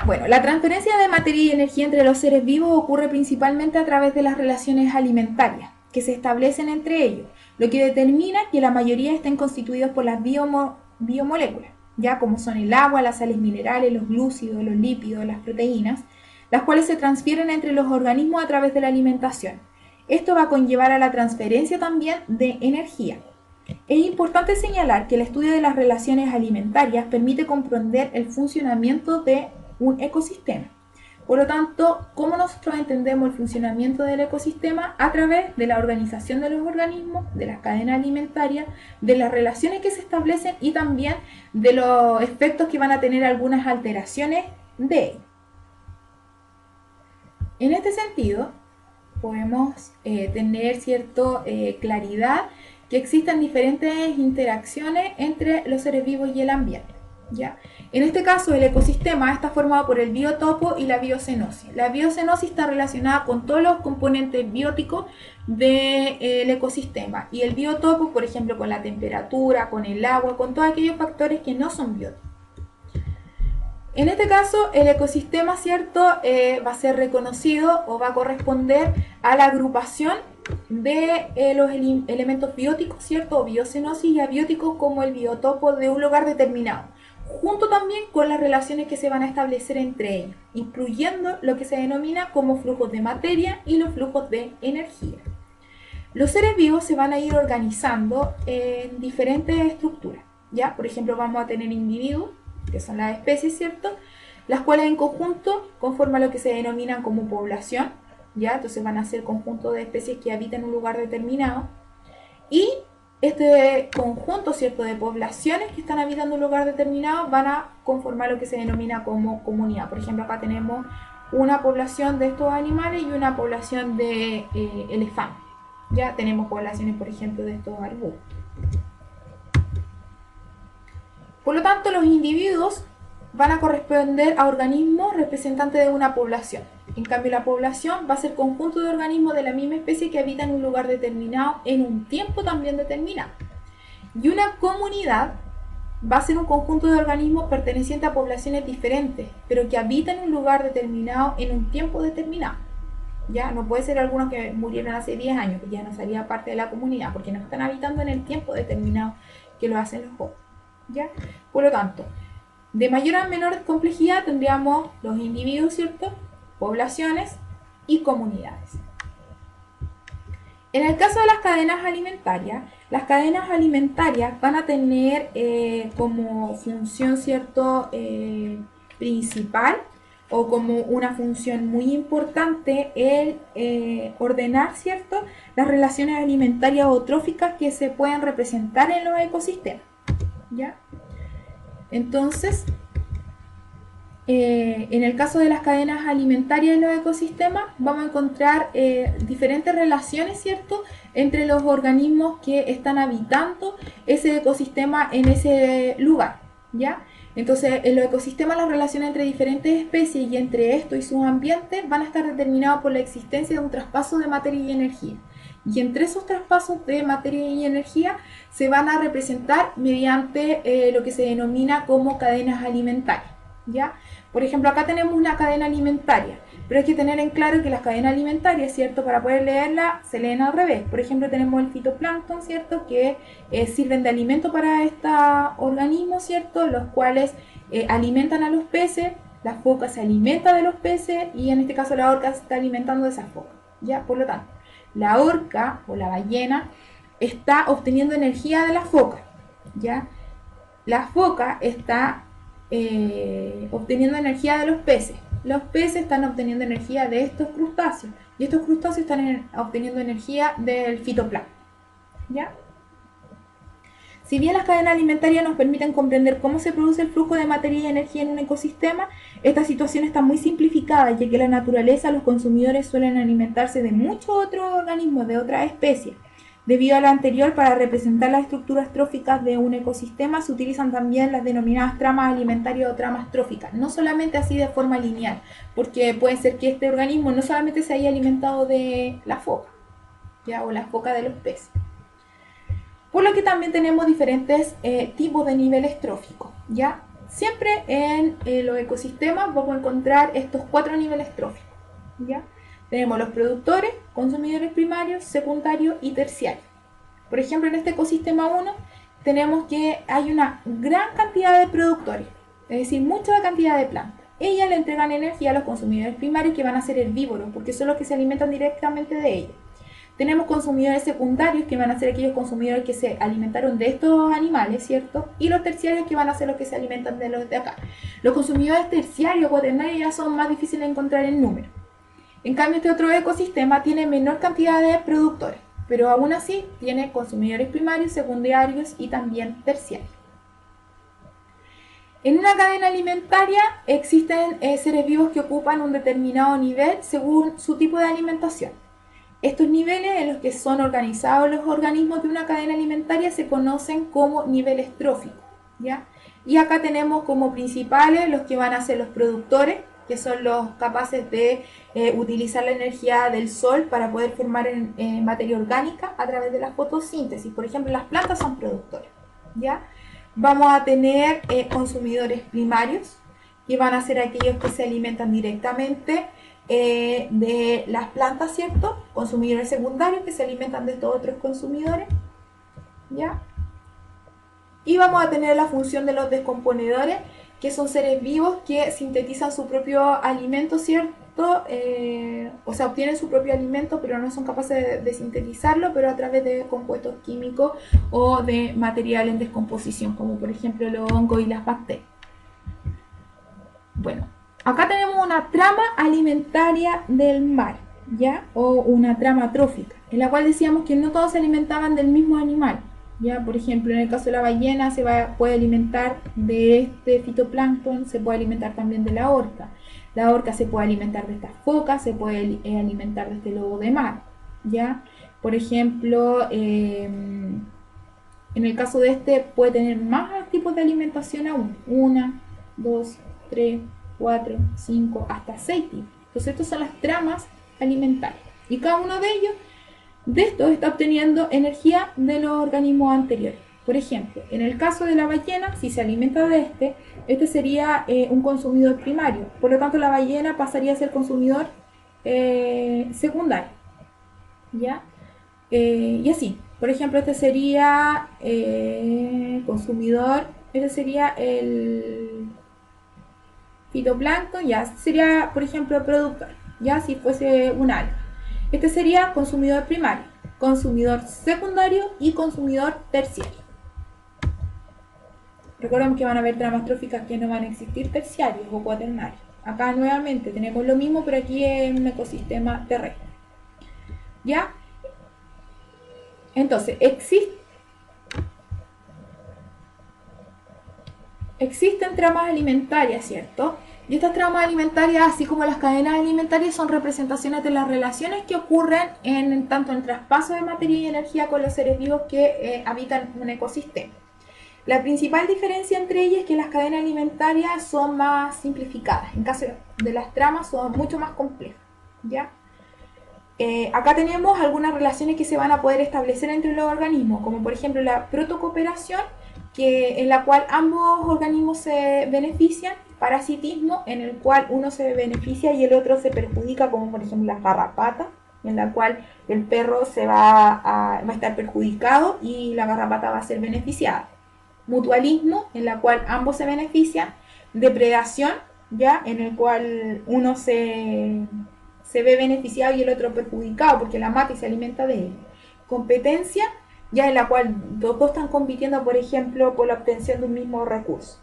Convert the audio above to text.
Bueno, la transferencia de materia y energía entre los seres vivos ocurre principalmente a través de las relaciones alimentarias que se establecen entre ellos, lo que determina que la mayoría estén constituidos por las biomoléculas, ya como son el agua, las sales minerales, los glúcidos, los lípidos, las proteínas, las cuales se transfieren entre los organismos a través de la alimentación. Esto va a conllevar a la transferencia también de energía. Es importante señalar que el estudio de las relaciones alimentarias permite comprender el funcionamiento de un ecosistema. Por lo tanto, ¿cómo nosotros entendemos el funcionamiento del ecosistema? A través de la organización de los organismos, de las cadenas alimentarias, de las relaciones que se establecen y también de los efectos que van a tener algunas alteraciones de ellos. En este sentido, podemos tener cierta claridad que existen diferentes interacciones entre los seres vivos y el ambiente. ¿Ya? En este caso, el ecosistema está formado por el biotopo y la biocenosis. La biocenosis está relacionada con todos los componentes bióticos del ecosistema y el biotopo, por ejemplo, con la temperatura, con el agua, con todos aquellos factores que no son bióticos. En este caso, el ecosistema, ¿cierto?, va a ser reconocido o va a corresponder a la agrupación de los elementos bióticos, ¿cierto?, o biocenosis y abióticos como el biotopo de un lugar determinado, junto también con las relaciones que se van a establecer entre ellos, incluyendo lo que se denomina como flujos de materia y los flujos de energía. Los seres vivos se van a ir organizando en diferentes estructuras, ¿ya? Por ejemplo, vamos a tener individuos, que son las especies, ¿cierto?, las cuales en conjunto conforman lo que se denomina como población, ¿ya? Entonces van a ser conjuntos de especies que habitan en un lugar determinado, y este conjunto, ¿cierto?, de poblaciones que están habitando un lugar determinado van a conformar lo que se denomina como comunidad. Por ejemplo, acá tenemos una población de estos animales y una población de elefantes. Ya tenemos poblaciones, por ejemplo, de estos arbustos. Por lo tanto, los individuos van a corresponder a organismos representantes de una población. En cambio, la población va a ser conjunto de organismos de la misma especie que habitan en un lugar determinado en un tiempo también determinado. Y una comunidad va a ser un conjunto de organismos pertenecientes a poblaciones diferentes, pero que habitan en un lugar determinado en un tiempo determinado. Ya no puede ser algunos que murieron hace 10 años, que ya no sería parte de la comunidad, porque no están habitando en el tiempo determinado que lo hacen los otros. ¿Ya? Por lo tanto, de mayor a menor complejidad tendríamos los individuos, ¿cierto?, poblaciones y comunidades. En el caso de las cadenas alimentarias van a tener como función, ¿cierto?, principal o como una función muy importante el ordenar, ¿cierto?, las relaciones alimentarias o tróficas que se pueden representar en los ecosistemas. ¿Ya? Entonces, en el caso de las cadenas alimentarias en los ecosistemas, vamos a encontrar diferentes relaciones, ¿cierto?, entre los organismos que están habitando ese ecosistema en ese lugar, ¿ya? Entonces, en los ecosistemas las relaciones entre diferentes especies y entre esto y sus ambientes van a estar determinadas por la existencia de un traspaso de materia y energía. Y entre esos traspasos de materia y energía se van a representar mediante lo que se denomina como cadenas alimentarias, ¿ya? Por ejemplo, acá tenemos una cadena alimentaria, pero hay que tener en claro que las cadenas alimentarias, ¿cierto?, para poder leerla, se leen al revés. Por ejemplo, tenemos el fitoplancton, ¿cierto?, que sirven de alimento para estos organismos, ¿cierto?, los cuales alimentan a los peces, la foca se alimenta de los peces y en este caso la orca se está alimentando de esa foca, ¿ya? Por lo tanto, la orca o la ballena está obteniendo energía de la foca, ¿ya? La foca está obteniendo energía de los peces. Los peces están obteniendo energía de estos crustáceos y estos crustáceos están obteniendo energía del fitoplancton, ¿ya? Si bien las cadenas alimentarias nos permiten comprender cómo se produce el flujo de materia y energía en un ecosistema, esta situación está muy simplificada, ya que en la naturaleza los consumidores suelen alimentarse de muchos otros organismos de otras especies. Debido a lo anterior, para representar las estructuras tróficas de un ecosistema se utilizan también las denominadas tramas alimentarias o tramas tróficas, no solamente así de forma lineal, porque puede ser que este organismo no solamente se haya alimentado de la foca, ¿ya?, o la foca de los peces. Por lo que también tenemos diferentes tipos de niveles tróficos, ¿ya? Siempre en los ecosistemas vamos a encontrar estos 4 niveles tróficos, ¿ya? Tenemos los productores, consumidores primarios, secundarios y terciarios. Por ejemplo, en este ecosistema 1 tenemos que hay una gran cantidad de productores, es decir, mucha cantidad de plantas. Ellas le entregan energía a los consumidores primarios, que van a ser herbívoros, porque son los que se alimentan directamente de ellos. Tenemos consumidores secundarios, que van a ser aquellos consumidores que se alimentaron de estos animales, ¿cierto? Y los terciarios, que van a ser los que se alimentan de los de acá. Los consumidores terciarios o cuaternarios ya son más difíciles de encontrar en número. En cambio, este otro ecosistema tiene menor cantidad de productores, pero aún así tiene consumidores primarios, secundarios y también terciarios. En una cadena alimentaria existen seres vivos que ocupan un determinado nivel según su tipo de alimentación. Estos niveles en los que son organizados los organismos de una cadena alimentaria se conocen como niveles tróficos, ¿ya? Y acá tenemos como principales los que van a ser los productores, que son los capaces de utilizar la energía del sol para poder formar materia orgánica a través de la fotosíntesis. Por ejemplo, las plantas son productores, ¿ya? Vamos a tener consumidores primarios, que van a ser aquellos que se alimentan directamente de las plantas, ¿cierto? Consumidores secundarios, que se alimentan de estos otros consumidores, ¿ya? Y vamos a tener la función de los descomponedores, que son seres vivos que sintetizan su propio alimento, ¿cierto? O sea, obtienen su propio alimento, pero no son capaces de sintetizarlo, pero a través de compuestos químicos o de material en descomposición, como por ejemplo los hongos y las bacterias. Bueno, acá tenemos una trama alimentaria del mar, ¿ya? O una trama trófica, en la cual decíamos que no todos se alimentaban del mismo animal. Ya, por ejemplo, en el caso de la ballena puede alimentar de este fitoplancton, se puede alimentar también de la orca. La orca se puede alimentar de estas focas, se puede alimentar de este lobo de mar. ¿Ya? Por ejemplo, en el caso de este puede tener más tipos de alimentación aún. 1, 2, 3, 4, 5, hasta 6 tipos. Entonces, estas son las tramas alimentarias. Y cada uno de ellos de esto está obteniendo energía de los organismos anteriores. Por ejemplo, en el caso de la ballena, si se alimenta de este sería un consumidor primario. Por lo tanto, la ballena pasaría a ser consumidor secundario. ¿Ya? Y así. Por ejemplo, este sería consumidor, este sería el fitoplancton, ya sería, por ejemplo, productor, ya si fuese un alga. Este sería consumidor primario, consumidor secundario y consumidor terciario. Recuerden que van a haber tramas tróficas que no van a existir terciarios o cuaternarios. Acá nuevamente tenemos lo mismo, pero aquí es un ecosistema terrestre. ¿Ya? Entonces, existen tramas alimentarias, ¿cierto? Y estas tramas alimentarias, así como las cadenas alimentarias, son representaciones de las relaciones que ocurren tanto en traspaso de materia y energía con los seres vivos que habitan un ecosistema. La principal diferencia entre ellas es que las cadenas alimentarias son más simplificadas. En caso de las tramas son mucho más complejas, ¿ya? Acá tenemos algunas relaciones que se van a poder establecer entre los organismos, como por ejemplo la protocooperación, en la cual ambos organismos se benefician, parasitismo, en el cual uno se beneficia y el otro se perjudica, como por ejemplo las garrapatas, en la cual el perro va a estar perjudicado y la garrapata va a ser beneficiada. Mutualismo, en la cual ambos se benefician. Depredación, ya, en el cual uno se ve beneficiado y el otro perjudicado porque la mata y se alimenta de él. Competencia, ya en la cual los dos están compitiendo, por ejemplo, por la obtención de un mismo recurso.